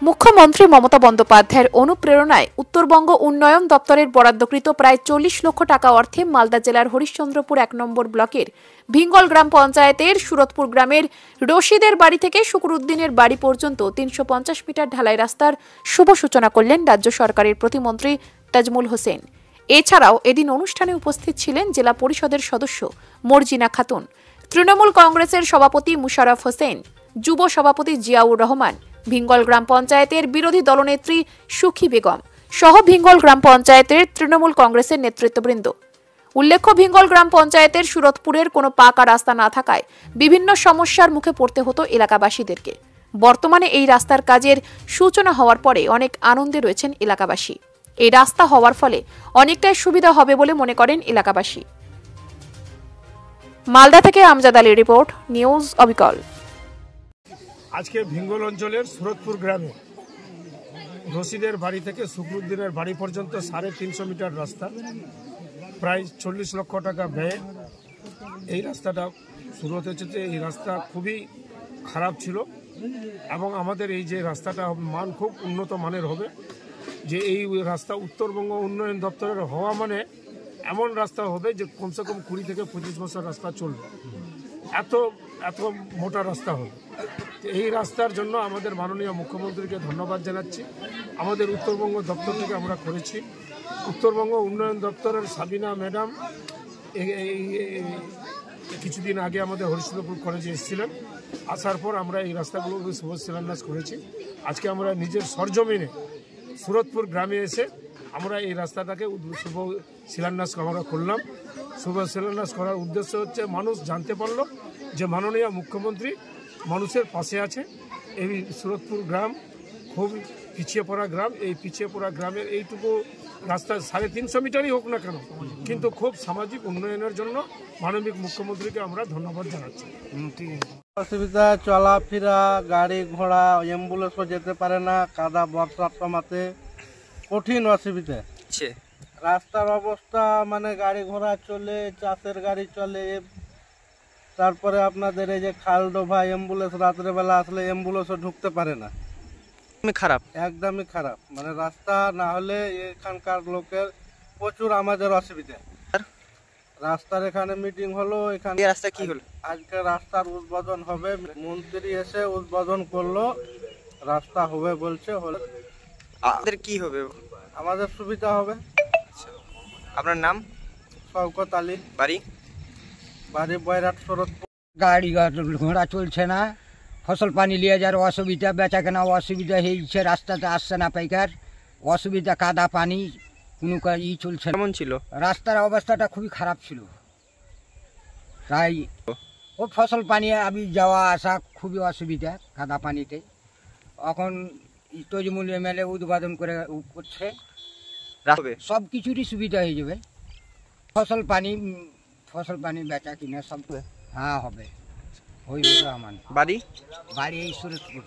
মুখ্যমন্ত্রী মমতা বন্দ্যোপাধ্যায়ের অনুপ্রেরণায় উত্তরবঙ্গ উন্নয়ন দপ্তরের বরাদ্দকৃত প্রায় 40 লক্ষ টাকা অর্থে মালদা জেলার হরিশ্চন্দ্রপুর 1 নম্বর ব্লকের ভিঙ্গল গ্রাম পঞ্চায়েতের সুরতপুর গ্রামের রশিদের বাড়ি থেকে শুকুরউদ্দিনের বাড়ি পর্যন্ত 350 মিটার ঢালাই রাস্তার শুভ সূচনা করলেন রাজ্য সরকারের প্রতিমন্ত্রী তাজমুল হোসেন। এছাড়াও এদিন অনুষ্ঠানে উপস্থিত ছিলেন জেলা পরিষদের সদস্য মর্জিনা খাতুন, তৃণমূল কংগ্রেসের সভাপতি মুশারফ হোসেন, যুব সভাপতি জিয়াউর রহমান, ভিঙ্গল গ্রাম পঞ্চায়েতের বিরোধী দলনেত্রী সুখী বেগম সহ ভিঙ্গল গ্রাম পঞ্চায়েতের তৃণমূল কংগ্রেসের নেতৃত্ববৃন্দ। উল্লেখ্য, ভিঙ্গল গ্রাম পঞ্চায়েতের সুরতপুরের কোনো পাকা রাস্তা না থাকায় বিভিন্ন সমস্যার মুখে পড়তে হতো এলাকাবাসীদেরকে। বর্তমানে এই রাস্তার কাজের সূচনা হওয়ার পরে অনেক আনন্দে রয়েছেন এলাকাবাসী। এই রাস্তা হওয়ার ফলে অনেকটাই সুবিধা হবে বলে মনে করেন এলাকাবাসী। মালদা থেকে আমজাদ আলীর রিপোর্ট, নিউজ অবিকল। আজকে ভিঙ্গল অঞ্চলের সুরতপুর গ্রামে রশিদের বাড়ি থেকে শুকুরউদ্দিনের বাড়ি পর্যন্ত 350 মিটার রাস্তা, প্রায় 40 লক্ষ টাকা ব্যয়ে এই রাস্তাটা শুরু হতেছে। এই রাস্তা খুবই খারাপ ছিল এবং আমাদের এই যে রাস্তাটা মান খুব উন্নত মানের হবে, যে এই রাস্তা উত্তরবঙ্গ উন্নয়ন দপ্তরের হওয়া মানে এমন রাস্তা হবে যে কমসে কম 20 থেকে 25 বছর রাস্তা চলবে, এত মোটা রাস্তা হবে। এই রাস্তার জন্য আমাদের মাননীয় মুখ্যমন্ত্রীকে ধন্যবাদ জানাচ্ছি। আমাদের উত্তরবঙ্গ দপ্তর থেকে আমরা করেছি। উত্তরবঙ্গ উন্নয়ন দপ্তরের সাবিনা ম্যাডাম কিছুদিন আগে আমাদের হরিশ্চন্দ্রপুর কলেজে এসেছিলেন। আসার পর আমরা এই রাস্তাগুলো শুভ শিলান্যাস করেছি। আজকে আমরা নিজের সরজমিনে সুরতপুর গ্রামে এসে আমরা এই রাস্তাটাকে শুভ শিলান্যাস আমরা করলাম। শুভ শিলান্যাস করার উদ্দেশ্য হচ্ছে মানুষ জানতে পারলো যে মাননীয় মুখ্যমন্ত্রী মানুষের পাশে আছে। এই সুরতপুর গ্রাম খুব পিছিয়ে পড়া গ্রাম। এই পিছিয়ে পড়া গ্রামের এইটুকু রাস্তা 350 মিটারই হোক না কেন, কিন্তু খুব সামাজিক উন্নয়নের জন্য মাননীয় মুখ্যমন্ত্রীকে আমরা ধন্যবাদ জানাচ্ছি। অসুবিধা চলাফেরা, গাড়ি ঘোড়া, অ্যাম্বুলেন্সও যেতে পারে না, কাদা বর্ষার সময়তে কঠিন অসুবিধা। রাস্তার অবস্থা মানে গাড়ি ঘোড়া চলে, চাষের গাড়ি চলে, তারপরে আপনাদের এই যে খালডোভা অ্যাম্বুলেন্স রাত্রেবেলা আসলে অ্যাম্বুলেন্সও ঢুকতে পারে না, খারাপ, একদমই খারাপ। মানে রাস্তা না হলে এখানকার লোকের প্রচুর আমাদের অসুবিধা। রাস্তার এখানে মিটিং হলো, এখানে রাস্তা কি হলো, আজকে রাস্তার উদ্বোধন হবে, মন্ত্রী এসে উদ্বোধন করলো, রাস্তা হবে বলছে। হলো আমাদের কি হবে, আমাদের সুবিধা হবে। আপনার নাম? শওকত আলী। বাড়ি বয়রাট সুরতপুর। গাড়ি ঘোড়া চলছে না, ফসল পানি নিয়ে যাওয়ার অসুবিধা, বেচা কেনা অসুবিধা হয়েছে, রাস্তাতে আসছে না পাইকার, অসুবিধা, কাদা পানি, কোনো চলছে না। কেমন ছিল রাস্তার অবস্থাটা? খুবই খারাপ ছিল। তাই ও ফসল পানি আমি যাওয়া আসা খুবই অসুবিধা কাদা পানিতে। এখন তজমুল এমএলএ উদ্বোধন করছে, সব কিছুরই সুবিধা হয়ে যাবে। ফসল পানি বেচা কিনা সব হ্যাঁ হবে, হয়ে যাবে। আমার বাড়ি এই সুরতপুর।